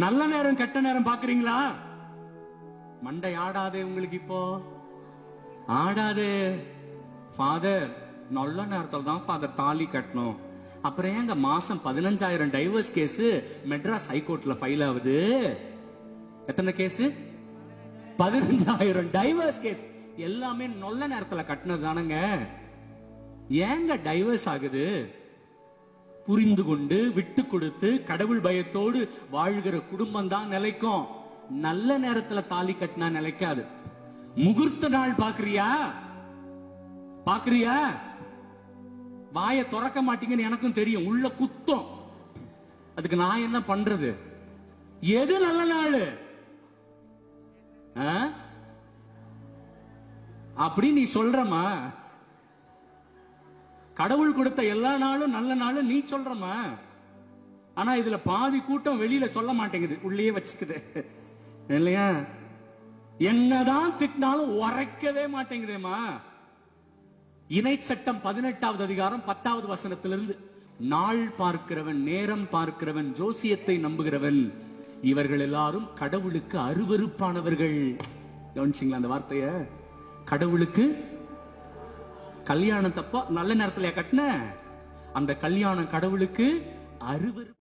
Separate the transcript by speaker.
Speaker 1: நல்ல நேரம் கெட்ட நேரம் பாக்குறீங்களா? மண்டை ஆடாதே உங்களுக்கு, இப்போ ஆடாதே. ஃபாதர், நல்ல நேரத்தில் தான் ஃபாதர் தாலி கட்டணும். அப்புறம் ஏங்க மாசம் 15,000 டைவர்ஸ் கேஸ் மெட்ராஸ் ஹைகோர்ட்ல ஃபைல் ஆகுது? எத்தனை கேஸ்? 15,000 divorce case. எல்லாமே நல்ல நேரத்துல கட்டினது தானங்க. ஏங்க டைவர்ஸ் ஆகுது? புரிந்து கொண்டு விட்டு கொடுத்து கடவுள் பயத்தோடு வாழ்கிற குடும்பம் தான் நிலைக்கும். நல்ல நேரத்துல தாலி கட்டினா நிலைக்காது. முகூர்த்த நாள் பாக்குறியா? பாக்குறியா? வாயை திறக்க மாட்டீங்கன்னு எனக்கும் தெரியும், உள்ள குத்தம். அதுக்கு நான் என்ன பண்றது? எது நல்ல நாள் அப்படி நீ சொல்றமா? கடவுள் கொடுத்த எல்லா நாளும் நல்ல நாளும் நீ சொல்றமா? ஆனா இதுல பாதி கூட்டம் வெளியில சொல்ல மாட்டேங்குது, உள்ளே வச்சுக்குது இல்லையா? என்னதான் திட்டினாலும் உரைக்கவே மாட்டேங்குதேமா. இணை சட்டம் 18வது அதிகாரம் 10வது வசனத்திலிருந்து, நாள் பார்க்கிறவன், நேரம் பார்க்கிறவன், ஜோசியத்தை நம்புகிறவன், இவர்கள் எல்லாரும் கடவுளுக்கு அருவருப்பானவர்கள். கவனிச்சிங்களா அந்த வார்த்தைய? கடவுளுக்கு கல்யாணம் தப்பா நல்ல நேரத்துல கட்டின அந்த கல்யாணம் கடவுளுக்கு அருவருப்பு.